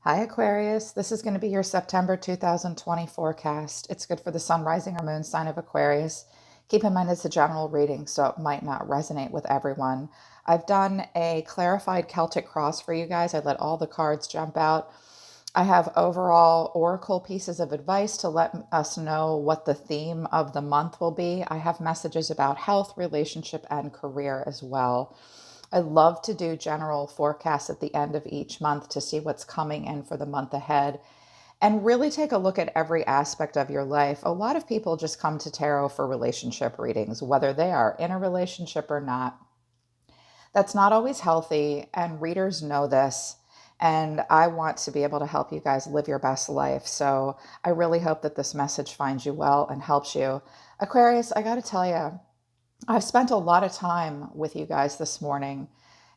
Hi, Aquarius. This is going to be your September 2020 forecast. It's good for the sun, rising, or moon sign of Aquarius. Keep in mind it's a general reading, so it might not resonate with everyone. I've done a clarified Celtic cross for you guys. I let all the cards jump out. I have overall oracle pieces of advice to let us know what the theme of the month will be. I have messages about health, relationship, and career as well. I love to do general forecasts at the end of each month to see what's coming in for the month ahead and really take a look at every aspect of your life. A lot of people just come to tarot for relationship readings, whether they are in a relationship or not. That's not always healthy, and readers know this. And I want to be able to help you guys live your best life. So I really hope that this message finds you well and helps you. Aquarius, I got to tell you, I've spent a lot of time with you guys this morning.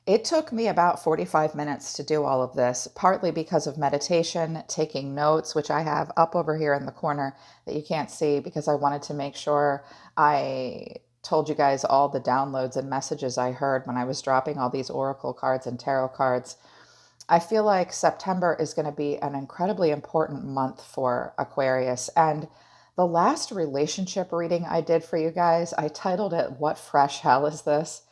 It took me about 45 minutes to do all of this, partly because of meditation, taking notes, which I have up over here in the corner that you can't see because I wanted to make sure I told you guys all the downloads and messages I heard when I was dropping all these oracle cards and tarot cards. I feel like September is going to be an incredibly important month for Aquarius. And the last relationship reading I did for you guys, I titled it, What Fresh Hell Is This?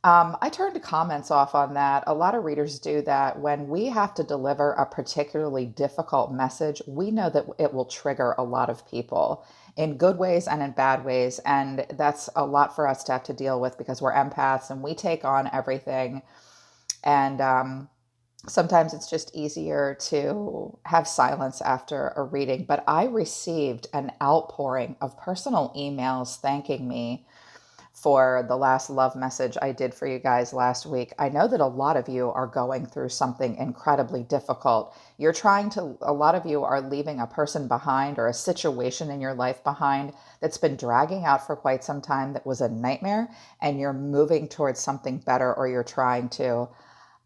I turned the comments off on that. A lot of readers do that. When we have to deliver a particularly difficult message, we know that it will trigger a lot of people in good ways and in bad ways. And that's a lot for us to have to deal with because we're empaths and we take on everything. And sometimes it's just easier to have silence after a reading. But I received an outpouring of personal emails thanking me for the last love message I did for you guys last week. I know that a lot of you are going through something incredibly difficult. A lot of you are leaving a person behind or a situation in your life behind that's been dragging out for quite some time that was a nightmare, and you're moving towards something better, or you're trying to.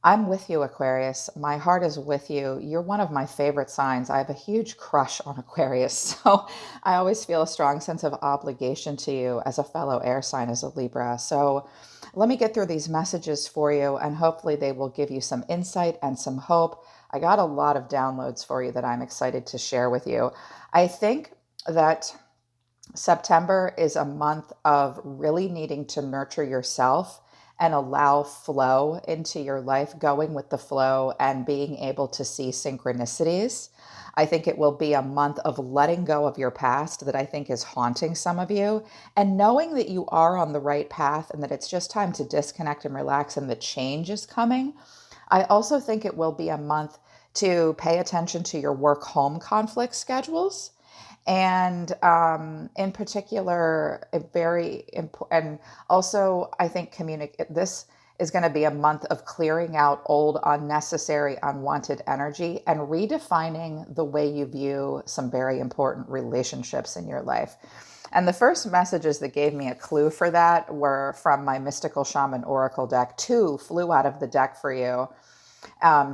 I'm with you, Aquarius. My heart is with you. You're one of my favorite signs. I have a huge crush on Aquarius. So I always feel a strong sense of obligation to you as a fellow air sign, as a Libra. So let me get through these messages for you, and hopefully they will give you some insight and some hope. I got a lot of downloads for you that I'm excited to share with you. I think that September is a month of really needing to nurture yourself and allow flow into your life, going with the flow and being able to see synchronicities. I think it will be a month of letting go of your past that I think is haunting some of you, and knowing that you are on the right path and that it's just time to disconnect and relax and the change is coming. I also think it will be a month to pay attention to your work home conflict schedules, and in particular, a very important, and also I think communicate. This is going to be a month of clearing out old, unnecessary, unwanted energy and redefining the way you view some very important relationships in your life. And the first messages that gave me a clue for that were from my Mystical Shaman Oracle deck. Two flew out of the deck for you,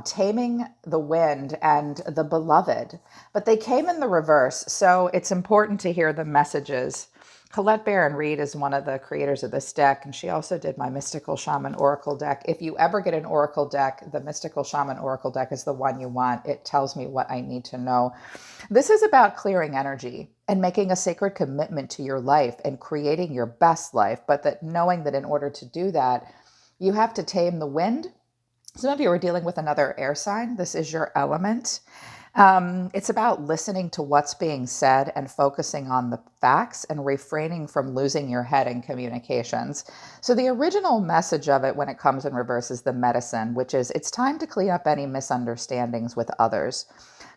Taming the Wind and the Beloved, but they came in the reverse. So it's important to hear the messages. Colette Baron Reed is one of the creators of this deck, and she also did my Mystical Shaman Oracle deck. If you ever get an Oracle deck, the Mystical Shaman Oracle deck is the one you want. It tells me what I need to know. This is about clearing energy and making a sacred commitment to your life and creating your best life, but that knowing that in order to do that, you have to tame the wind. Some of you are dealing with another air sign. This is your element. It's about listening to what's being said and focusing on the facts and refraining from losing your head in communications. So the original message of it when it comes in reverse is the medicine, which is it's time to clean up any misunderstandings with others.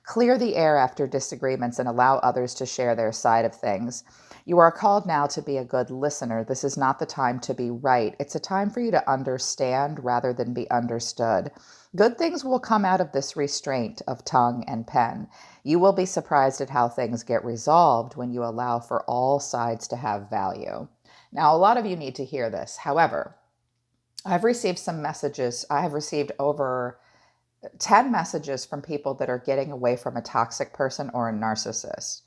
Clear the air after disagreements and allow others to share their side of things. You are called now to be a good listener. This is not the time to be right. It's a time for you to understand rather than be understood. Good things will come out of this restraint of tongue and pen. You will be surprised at how things get resolved when you allow for all sides to have value. Now, a lot of you need to hear this. However, I've received some messages. I have received over 10 messages from people that are getting away from a toxic person or a narcissist.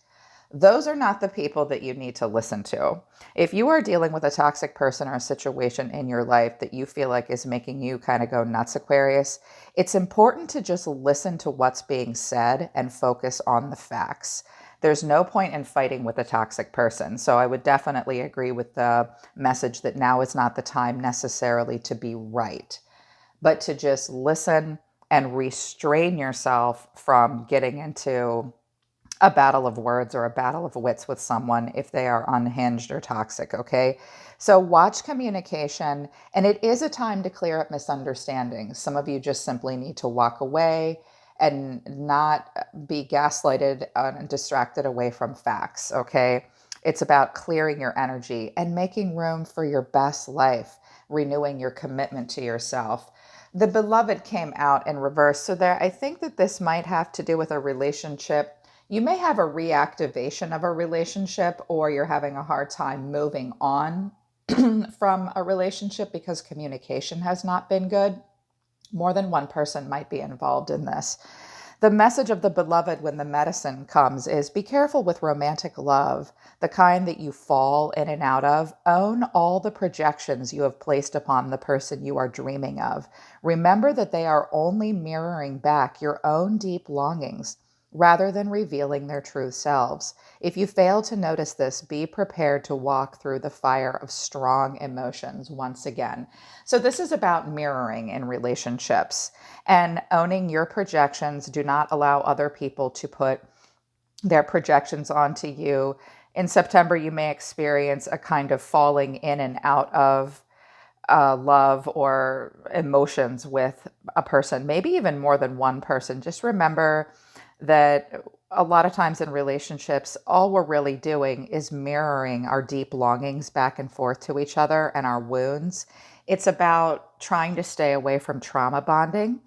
those are not the people that you need to listen to. If you are dealing with a toxic person or a situation in your life that you feel like is making you kind of go nuts, Aquarius, it's important to just listen to what's being said and focus on the facts. There's no point in fighting with a toxic person. So I would definitely agree with the message that now is not the time necessarily to be right, but to just listen and restrain yourself from getting into a battle of words or a battle of wits with someone if they are unhinged or toxic, okay? So watch communication, and it is a time to clear up misunderstandings. Some of you just simply need to walk away and not be gaslighted and distracted away from facts, okay? It's about clearing your energy and making room for your best life, renewing your commitment to yourself. The beloved came out in reverse. So there, I think that this might have to do with a relationship. You may have a reactivation of a relationship, or you're having a hard time moving on from a relationship because communication has not been good. More than one person might be involved in this. The message of the beloved when the medicine comes is be careful with romantic love, the kind that you fall in and out of. Own all the projections you have placed upon the person you are dreaming of. Remember that they are only mirroring back your own deep longings, rather than revealing their true selves. If you fail to notice this, be prepared to walk through the fire of strong emotions once again. So this is about mirroring in relationships and owning your projections. Do not allow other people to put their projections onto you. In September, you may experience a kind of falling in and out of love or emotions with a person, maybe even more than one person. Just remember that a lot of times in relationships, all we're really doing is mirroring our deep longings back and forth to each other and our wounds. It's about trying to stay away from trauma bonding.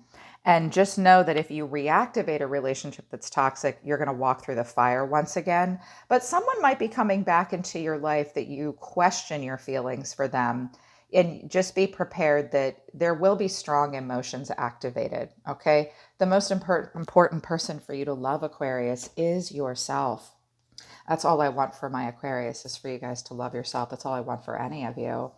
And just know that if you reactivate a relationship that's toxic, you're going to walk through the fire once again. But someone might be coming back into your life that you question your feelings for them. And just be prepared that there will be strong emotions activated, okay? The most important person for you to love, Aquarius, is yourself. That's all I want for my Aquarius, is for you guys to love yourself. That's all I want for any of you.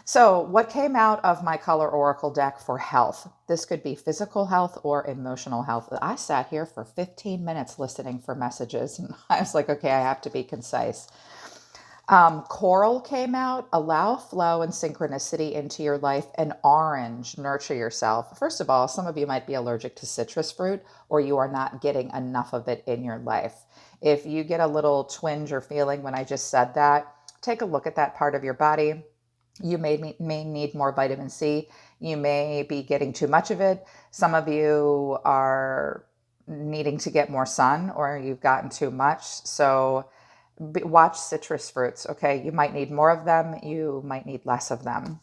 So what came out of my color oracle deck for health? This could be physical health or emotional health. I sat here for 15 minutes listening for messages, and I was like, okay, I have to be concise. Coral came out. Allow flow and synchronicity into your life. And orange, nurture yourself. First of all, some of you might be allergic to citrus fruit, or you are not getting enough of it in your life. If you get a little twinge or feeling when I just said that, take a look at that part of your body. You may need more vitamin C. You may be getting too much of it. Some of you are needing to get more sun, or you've gotten too much. So watch citrus fruits, okay? You might need more of them. You might need less of them.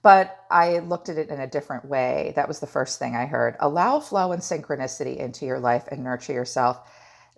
But I looked at it in a different way. That was the first thing I heard. Allow flow and synchronicity into your life and nurture yourself.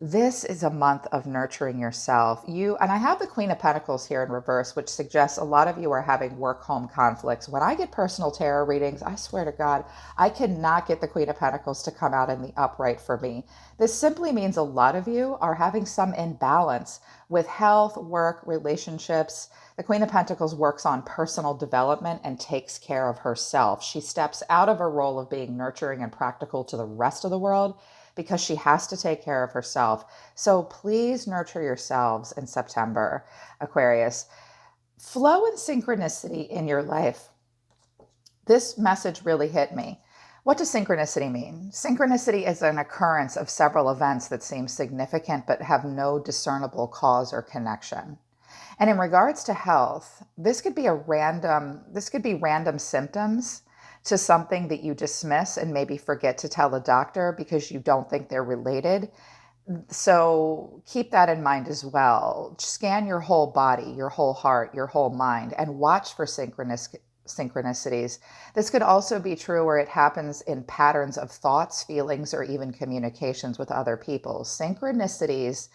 This is a month of nurturing yourself. And I have the Queen of Pentacles here in reverse, which suggests a lot of you are having work-home conflicts. When I get personal tarot readings, I swear to God, I cannot get the Queen of Pentacles to come out in the upright for me. This simply means a lot of you are having some imbalance with health, work, relationships. The Queen of Pentacles works on personal development and takes care of herself. She steps out of her role of being nurturing and practical to the rest of the world because she has to take care of herself. So please nurture yourselves in September, Aquarius. Flow and synchronicity in your life. This message really hit me. What does synchronicity mean? Synchronicity is an occurrence of several events that seem significant but have no discernible cause or connection. And in regards to health, this could be random symptoms to something that you dismiss and maybe forget to tell a doctor because you don't think they're related. So keep that in mind as well. Scan your whole body, your whole heart, your whole mind, and watch for synchronicities. This could also be true where it happens in patterns of thoughts, feelings, or even communications with other people. Synchronicities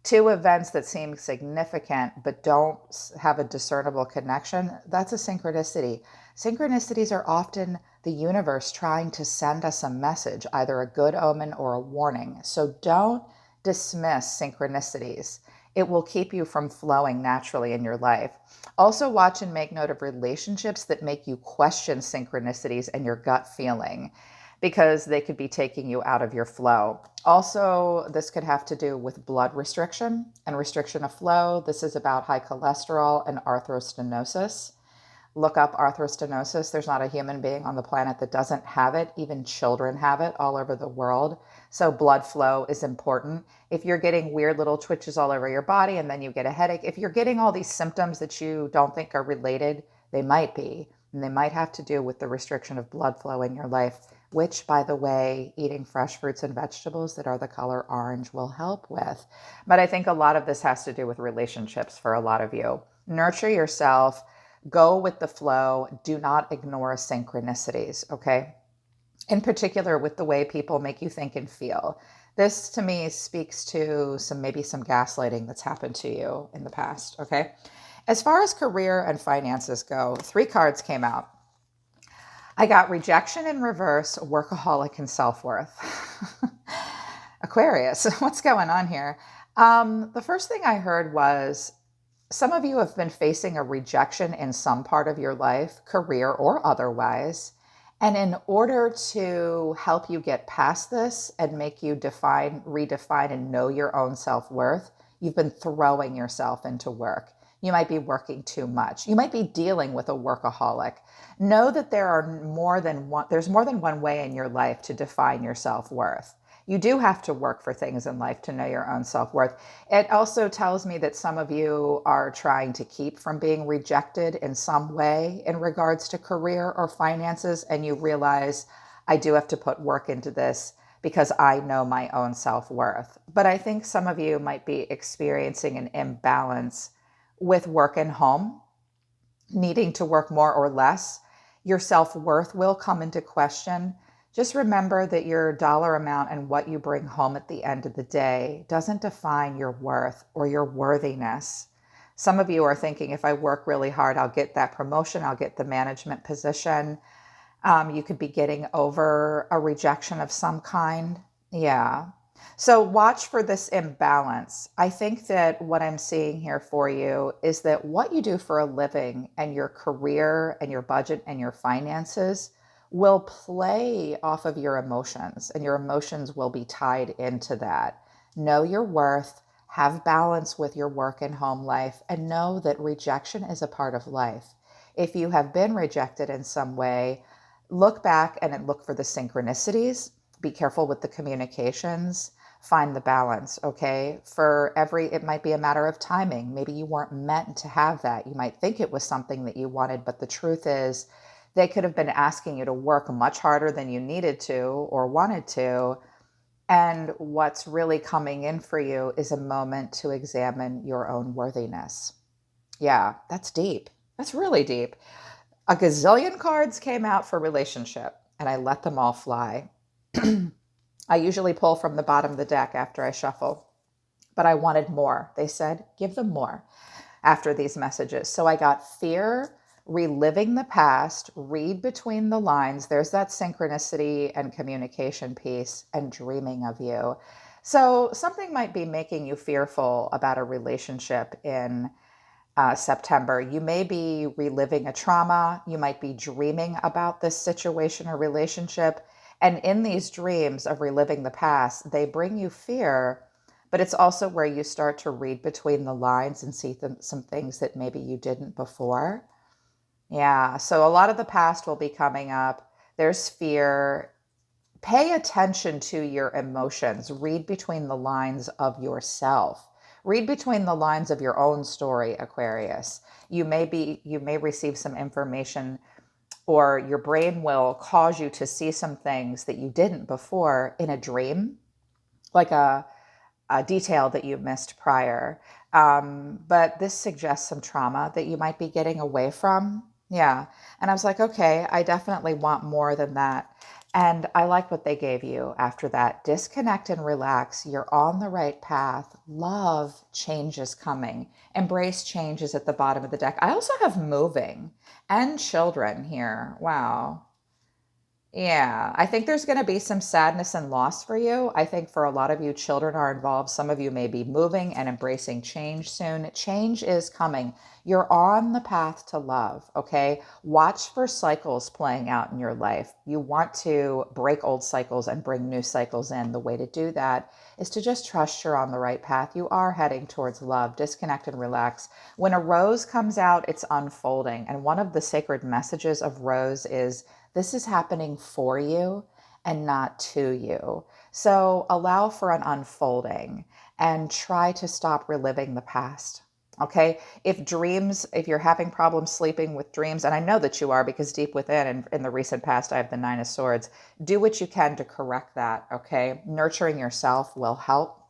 to events that seem significant but don't have a discernible connection, that's a synchronicity. Synchronicities are often the universe trying to send us a message, either a good omen or a warning. So don't dismiss synchronicities. It will keep you from flowing naturally in your life. Also, watch and make note of relationships that make you question synchronicities and your gut feeling, because they could be taking you out of your flow. Also, this could have to do with blood restriction and restriction of flow. This is about high cholesterol and arthrostenosis. Look up arthrostenosis. There's not a human being on the planet that doesn't have it. Even children have it all over the world. So blood flow is important. If you're getting weird little twitches all over your body and then you get a headache, if you're getting all these symptoms that you don't think are related, they might be. And they might have to do with the restriction of blood flow in your life, which, by the way, eating fresh fruits and vegetables that are the color orange will help with. But I think a lot of this has to do with relationships for a lot of you. Nurture yourself. Go with the flow. Do not ignore synchronicities, okay? In particular, with the way people make you think and feel. This, to me, speaks to maybe some gaslighting that's happened to you in the past, okay? As far as career and finances go, 3 cards came out. I got rejection in reverse, workaholic, and self-worth. Aquarius, what's going on here? The first thing I heard was, some of you have been facing a rejection in some part of your life, career or otherwise. And in order to help you get past this and make you redefine and know your own self-worth, you've been throwing yourself into work. You might be working too much. You might be dealing with a workaholic. Know that there's more than one way in your life to define your self-worth. You do have to work for things in life to know your own self-worth. It also tells me that some of you are trying to keep from being rejected in some way in regards to career or finances, and you realize, I do have to put work into this because I know my own self-worth. But I think some of you might be experiencing an imbalance with work and home, needing to work more or less. Your self-worth will come into question. Just remember that your dollar amount and what you bring home at the end of the day doesn't define your worth or your worthiness. Some of you are thinking, if I work really hard, I'll get that promotion, I'll get the management position. You could be getting over a rejection of some kind. Yeah. So watch for this imbalance. I think that what I'm seeing here for you is that what you do for a living and your career and your budget and your finances will play off of your emotions, and your emotions will be tied into that. Know your worth, have balance with your work and home life, and know that rejection is a part of life. If you have been rejected in some way, look back and look for the synchronicities. Be careful with the communications. Find the balance, okay? It might be a matter of timing. Maybe you weren't meant to have that. You might think it was something that you wanted, but the truth is, they could have been asking you to work much harder than you needed to or wanted to. And what's really coming in for you is a moment to examine your own worthiness. Yeah, that's deep. That's really deep. A gazillion cards came out for relationship, and I let them all fly. I usually pull from the bottom of the deck after I shuffle, but I wanted more. They said, give them more after these messages. So I got fear, reliving the past, read between the lines. There's that synchronicity and communication piece, and dreaming of you. So something might be making you fearful about a relationship in September. You may be reliving a trauma. You might be dreaming about this situation or relationship. And in these dreams of reliving the past, they bring you fear, but it's also where you start to read between the lines and see some things that maybe you didn't before. Yeah, so a lot of the past will be coming up. There's fear. Pay attention to your emotions. Read between the lines of yourself. Read between the lines of your own story, Aquarius. You may receive some information, or your brain will cause you to see some things that you didn't before in a dream, like a detail that you missed prior. But this suggests some trauma that you might be getting away from. Yeah. And I was like, okay, I definitely want more than that. And I like what they gave you after that. Disconnect and relax. You're on the right path. Love, change is coming. Embrace change is at the bottom of the deck. I also have moving and children here. Wow. Yeah, I think there's going to be some sadness and loss for you. I think for a lot of you, children are involved. Some of you may be moving and embracing change soon. Change is coming. You're on the path to love, okay? Watch for cycles playing out in your life. You want to break old cycles and bring new cycles in. The way to do that is to just trust you're on the right path. You are heading towards love. Disconnect and relax. When a rose comes out, it's unfolding. And one of the sacred messages of rose is this is happening for you and not to you. So allow for an unfolding and try to stop reliving the past. Okay. If you're having problems sleeping with dreams, and I know that you are because deep within, and in the recent past, I have the Nine of Swords, do what you can to correct that. Okay. Nurturing yourself will help.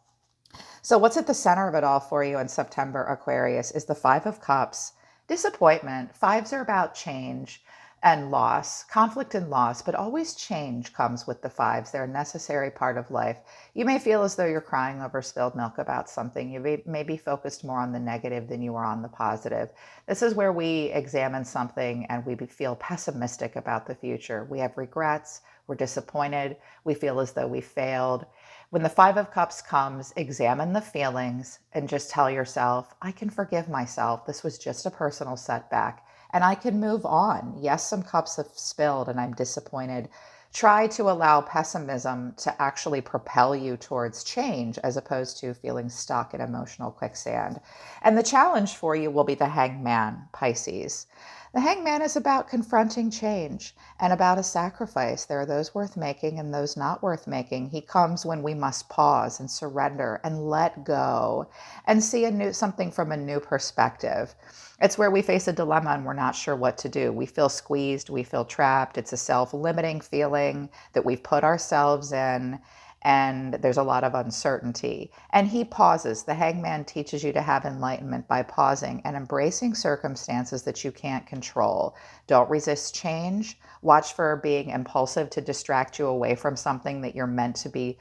So, what's at the center of it all for you in September, Aquarius, is the Five of Cups. Disappointment. Fives are about change and loss, conflict and loss, but always change comes with the fives. They're a necessary part of life. You may feel as though you're crying over spilled milk about something. You may be focused more on the negative than you are on the positive. This is where we examine something and we feel pessimistic about the future. We have regrets. We're disappointed. We feel as though we failed. When the Five of Cups comes, examine the feelings and just tell yourself, I can forgive myself. This was just a personal setback and I can move on. Yes, some cups have spilled and I'm disappointed. Try to allow pessimism to actually propel you towards change as opposed to feeling stuck in emotional quicksand. And the challenge for you will be the Hangman, Pisces. The Hangman is about confronting change and about a sacrifice. There are those worth making and those not worth making. He comes when we must pause and surrender and let go and see something from a new perspective. It's where we face a dilemma and we're not sure what to do. We feel squeezed, we feel trapped. It's a self-limiting feeling that we've put ourselves in, and there's a lot of uncertainty. And he pauses. The Hangman teaches you to have enlightenment by pausing and embracing circumstances that you can't control. Don't resist change. Watch for being impulsive to distract you away from something that you're meant to be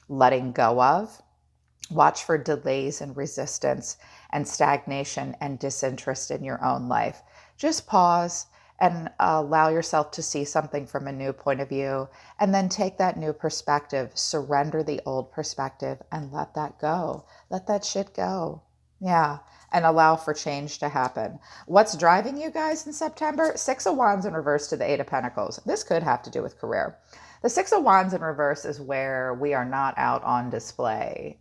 letting go of. Watch for delays and resistance and stagnation and disinterest in your own life. Just pause and allow yourself to see something from a new point of view, and then take that new perspective, surrender the old perspective, and let that go. Let that shit go. Yeah, and allow for change to happen. What's driving you guys in September? Six of Wands in reverse to the Eight of Pentacles. This could have to do with career. The Six of Wands in reverse is where we are not out on display.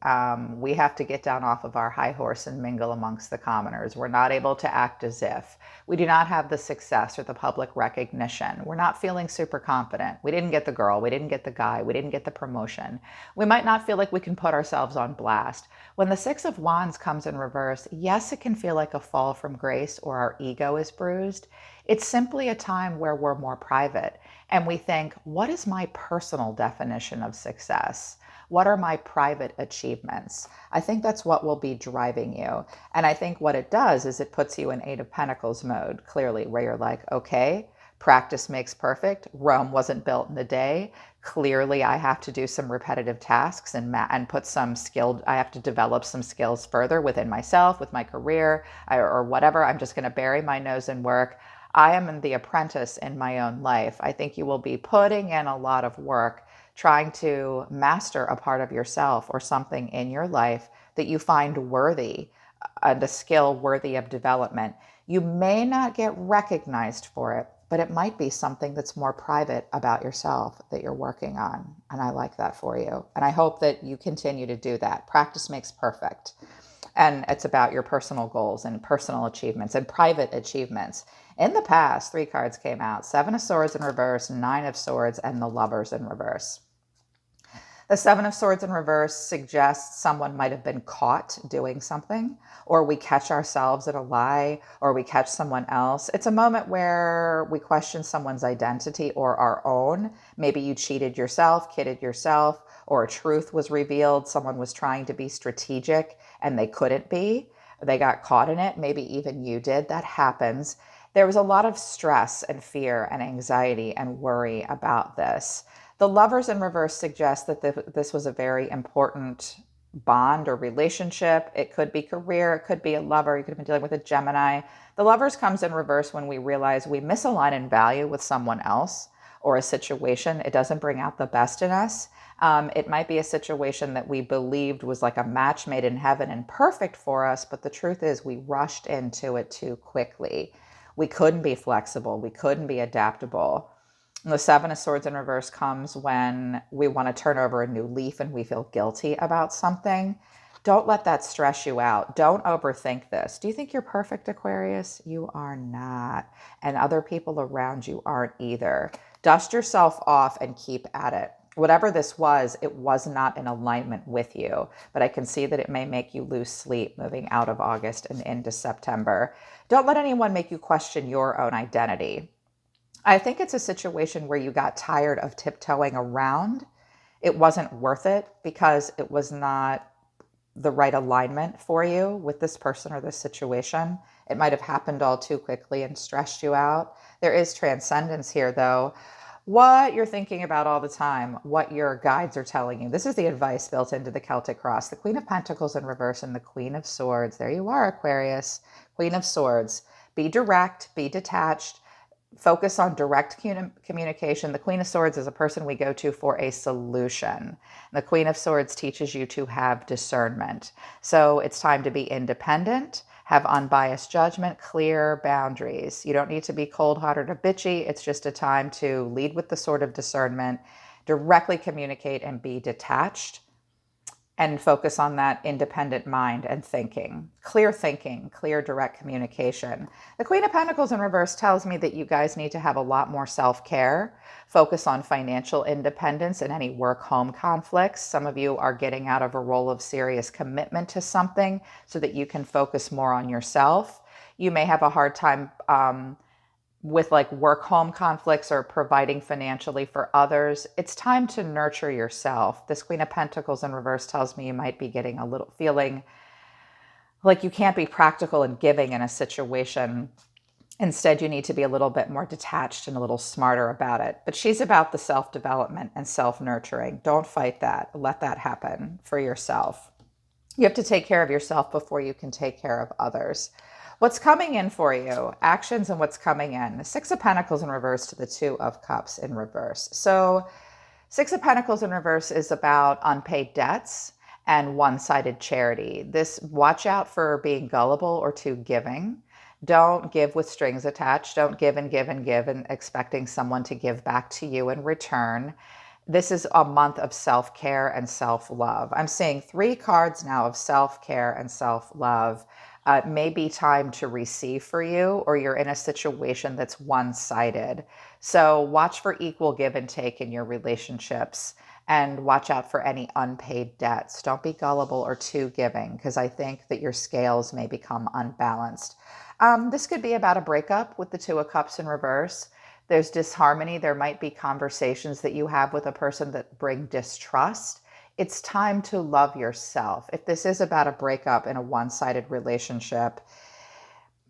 We have to get down off of our high horse and mingle amongst the commoners. We're not able to act as if. We do not have the success or the public recognition. We're not feeling super confident. We didn't get the girl. We didn't get the guy. We didn't get the promotion. We might not feel like we can put ourselves on blast. When the Six of Wands comes in reverse, yes, it can feel like a fall from grace or our ego is bruised. It's simply a time where we're more private and we think, what is my personal definition of success? What are my private achievements? I think that's what will be driving you. And I think what it does is it puts you in Eight of Pentacles mode, clearly, where you're like, okay, practice makes perfect. Rome wasn't built in a day. Clearly, I have to do some repetitive tasks and put some I have to develop some skills further within myself, with my career, or whatever. I'm just going to bury my nose in work. I am the apprentice in my own life. I think you will be putting in a lot of work trying to master a part of yourself or something in your life that you find worthy, and a skill worthy of development. You may not get recognized for it, but it might be something that's more private about yourself that you're working on. And I like that for you. And I hope that you continue to do that. Practice makes perfect. And it's about your personal goals and personal achievements and private achievements. In the past, three cards came out: Seven of Swords in reverse, Nine of Swords, and the Lovers in reverse. The Seven of Swords in reverse suggests someone might have been caught doing something, or we catch ourselves in a lie, or we catch someone else. It's a moment where we question someone's identity or our own. Maybe you cheated yourself, kidded yourself, or a truth was revealed. Someone was trying to be strategic and they couldn't be. They got caught in it. Maybe even you did. That happens. There was a lot of stress and fear and anxiety and worry about this. The Lovers in reverse suggest that this was a very important bond or relationship. It could be career. It could be a lover. You could have been dealing with a Gemini. The Lovers comes in reverse when we realize we misalign in value with someone else, or a situation, it doesn't bring out the best in us. It might be a situation that we believed was like a match made in heaven and perfect for us, but the truth is we rushed into it too quickly. We couldn't be flexible. We couldn't be adaptable. The Seven of Swords in reverse comes when we want to turn over a new leaf and we feel guilty about something. Don't let that stress you out. Don't overthink this. Do you think you're perfect, Aquarius? You are not. And other people around you aren't either. Dust yourself off and keep at it. Whatever this was, it was not in alignment with you. But I can see that it may make you lose sleep moving out of August and into September. Don't let anyone make you question your own identity. I think it's a situation where you got tired of tiptoeing around. It wasn't worth it because it was not the right alignment for you with this person or this situation. It might have happened all too quickly and stressed you out. There is transcendence here, though. What you're thinking about all the time, what your guides are telling you. This is the advice built into the Celtic cross. The Queen of Pentacles in reverse and the Queen of Swords. There you are, Aquarius. Queen of Swords. Be direct, be detached. Focus on direct communication. The Queen of Swords is a person we go to for a solution. The Queen of Swords teaches you to have discernment. So it's time to be independent, have unbiased judgment, clear boundaries. You don't need to be cold-hearted or bitchy. It's just a time to lead with the sword of discernment, directly communicate and be detached, and focus on that independent mind and thinking, clear, direct communication. The Queen of Pentacles in reverse tells me that you guys need to have a lot more self-care, focus on financial independence and any work-home conflicts. Some of you are getting out of a role of serious commitment to something so that you can focus more on yourself. You may have a hard time with like work-home conflicts or providing financially for others. It's time to nurture yourself. This Queen of Pentacles in reverse tells me you might be getting a little feeling like you can't be practical and giving in a situation. Instead, you need to be a little bit more detached and a little smarter about it. But she's about the self-development and self-nurturing. Don't fight that. Let that happen for yourself. You have to take care of yourself before you can take care of others. What's coming in for you? Actions and what's coming in. The Six of Pentacles in reverse to the Two of Cups in reverse. So Six of Pentacles in reverse is about unpaid debts and one-sided charity. Watch out for being gullible or too giving. Don't give with strings attached. Don't give and give and give and expecting someone to give back to you in return. This is a month of self-care and self-love. I'm seeing 3 cards now of self-care and self-love. It may be time to receive for you, or you're in a situation that's one-sided. So watch for equal give and take in your relationships, and watch out for any unpaid debts. Don't be gullible or too giving, because I think that your scales may become unbalanced. This could be about a breakup with the Two of Cups in reverse. There's disharmony. There might be conversations that you have with a person that bring distrust. It's time to love yourself. If this is about a breakup in a one-sided relationship,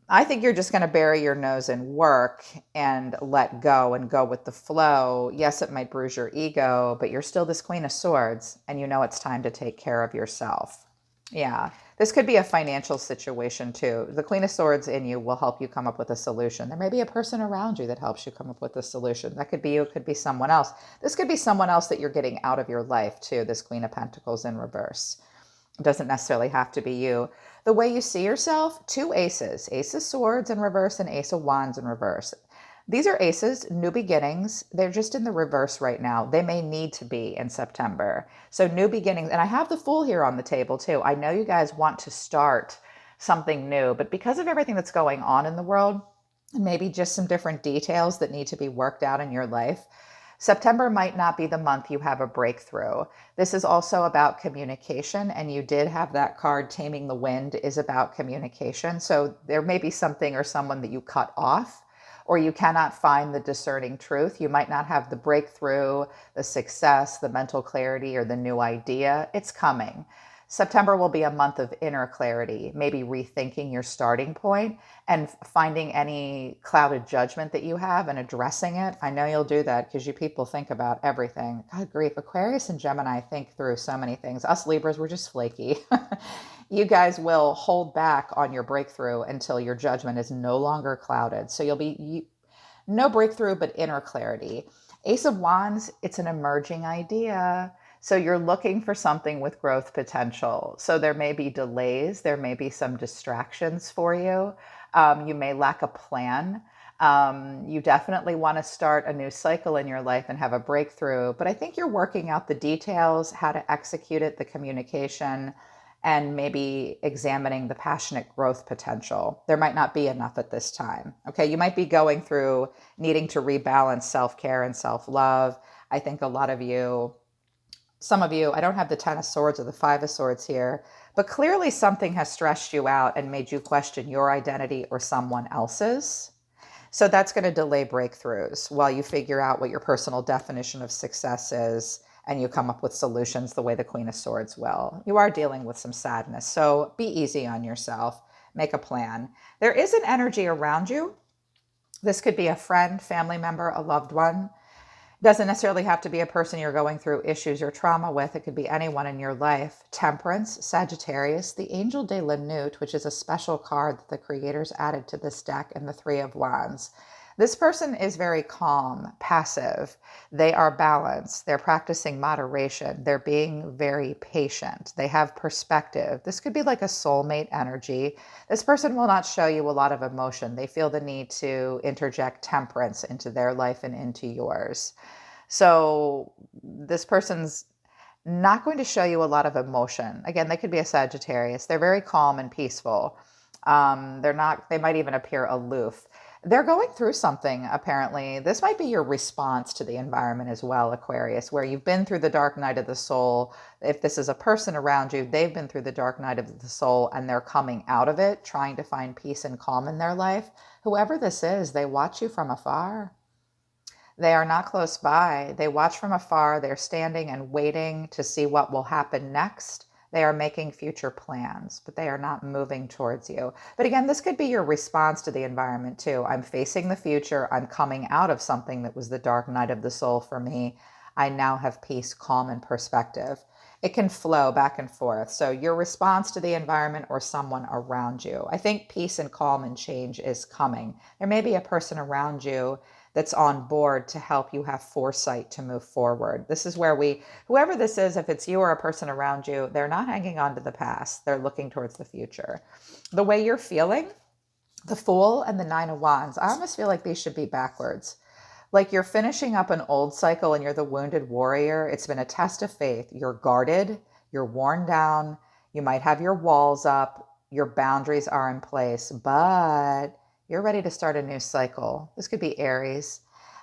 I think you're just going to bury your nose in work and let go and go with the flow. Yes, it might bruise your ego, but you're still this Queen of Swords, and you know it's time to take care of yourself. Yeah, this could be a financial situation too. The Queen of Swords in you will help you come up with a solution. There may be a person around you that helps you come up with a solution. That could be you, it could be someone else. This could be someone else that you're getting out of your life too, this Queen of Pentacles in reverse. It doesn't necessarily have to be you. The way you see yourself, 2 aces, Ace of Swords in reverse and Ace of Wands in reverse. These are aces, new beginnings. They're just in the reverse right now. They may need to be in September. So new beginnings. And I have the Fool here on the table too. I know you guys want to start something new, but because of everything that's going on in the world, maybe just some different details that need to be worked out in your life, September might not be the month you have a breakthrough. This is also about communication, and you did have that card, Taming the Wind, is about communication. So there may be something or someone that you cut off, or you cannot find the discerning truth. You might not have the breakthrough, the success, the mental clarity, or the new idea. It's coming. September will be a month of inner clarity, maybe rethinking your starting point and finding any clouded judgment that you have and addressing it. I know you'll do that because you people think about everything. God grief, Aquarius and Gemini think through so many things. Us Libras, we're just flaky. You guys will hold back on your breakthrough until your judgment is no longer clouded. So you'll be no breakthrough, but inner clarity. Ace of Wands, it's an emerging idea. So you're looking for something with growth potential. So there may be delays, there may be some distractions for you. You may lack a plan. You definitely want to start a new cycle in your life and have a breakthrough. But I think you're working out the details, how to execute it, the communication, and maybe examining the passionate growth potential. There might not be enough at this time. Okay, you might be going through needing to rebalance self-care and self-love. I think a lot of you, some of you, I don't have the 10 of swords or the 5 of swords here, but clearly something has stressed you out and made you question your identity or someone else's. So that's going to delay breakthroughs while you figure out what your personal definition of success is and you come up with solutions the way the Queen of Swords will. You are dealing with some sadness, so be easy on yourself. Make a plan. There is an energy around you. This could be a friend, family member, a loved one. It doesn't necessarily have to be a person you're going through issues or trauma with. It could be anyone in your life. Temperance, Sagittarius, the Angel de la Newt, which is a special card that the creators added to this deck, and the Three of Wands. This person is very calm, passive. They are balanced. They're practicing moderation. They're being very patient. They have perspective. This could be like a soulmate energy. This person will not show you a lot of emotion. They feel the need to interject temperance into their life and into yours. So this person's not going to show you a lot of emotion. Again, they could be a Sagittarius. They're very calm and peaceful. They might even appear aloof. They're going through something, apparently. This might be your response to the environment as well, Aquarius, where you've been through the dark night of the soul. If this is a person around you, they've been through the dark night of the soul and they're coming out of it, trying to find peace and calm in their life. Whoever this is, they watch you from afar. They are not close by. They watch from afar. They're standing and waiting to see what will happen next. They are making future plans, but they are not moving towards you. But again, this could be your response to the environment too. I'm facing the future. I'm coming out of something that was the dark night of the soul for me. I now have peace, calm, and perspective. It can flow back and forth. So your response to the environment or someone around you. I think peace and calm and change is coming. There may be a person around you that's on board to help you have foresight to move forward. This is where whoever this is, if it's you or a person around you, they're not hanging on to the past. They're looking towards the future. The way you're feeling, the Fool and the Nine of Wands, I almost feel like these should be backwards. Like you're finishing up an old cycle and you're the wounded warrior. It's been a test of faith. You're guarded, you're worn down, you might have your walls up, your boundaries are in place, but you're ready to start a new cycle. This could be Aries.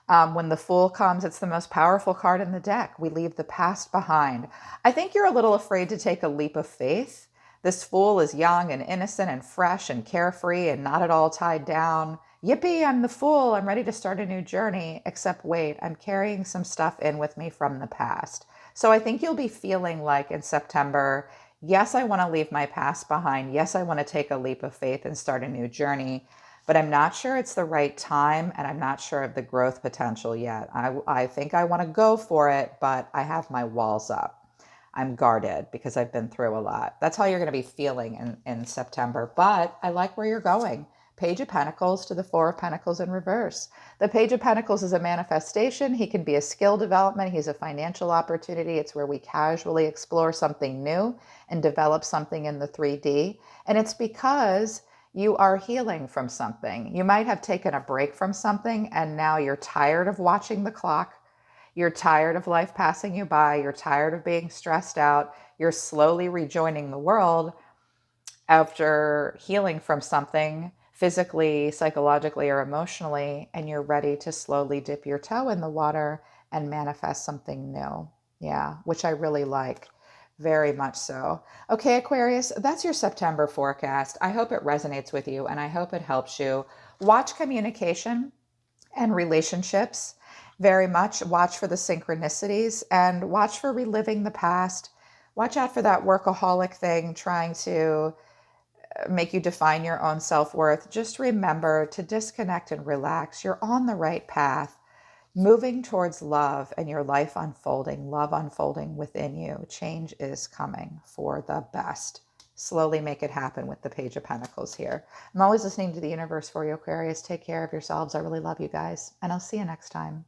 When the Fool comes, it's the most powerful card in the deck. We leave the past behind. I think you're a little afraid to take a leap of faith. This Fool is young and innocent and fresh and carefree and not at all tied down. Yippee, I'm the Fool. I'm ready to start a new journey. Except wait, I'm carrying some stuff in with me from the past. So I think you'll be feeling like in September, yes, I want to leave my past behind. Yes, I want to take a leap of faith and start a new journey. But I'm not sure it's the right time, and I'm not sure of the growth potential yet. I think I want to go for it, but I have my walls up. I'm guarded because I've been through a lot. That's how you're going to be feeling in September. But I like where you're going. Page of Pentacles to the Four of Pentacles in reverse. The Page of Pentacles is a manifestation. He can be a skill development. He's a financial opportunity. It's where we casually explore something new and develop something in the 3D. And it's because you are healing from something. You might have taken a break from something and now you're tired of watching the clock. You're tired of life passing you by. You're tired of being stressed out. You're slowly rejoining the world after healing from something physically, psychologically, or emotionally, and you're ready to slowly dip your toe in the water and manifest something new. Yeah, which I really like. Very much so. Okay, Aquarius, that's your September forecast. I hope it resonates with you and I hope it helps you. Watch communication and relationships very much. Watch for the synchronicities and watch for reliving the past. Watch out for that workaholic thing trying to make you define your own self-worth. Just remember to disconnect and relax. You're on the right path. Moving towards love and your life unfolding, love unfolding within you. Change is coming for the best. Slowly make it happen with the Page of Pentacles here. I'm always listening to the universe for you, Aquarius. Take care of yourselves. I really love you guys, and I'll see you next time.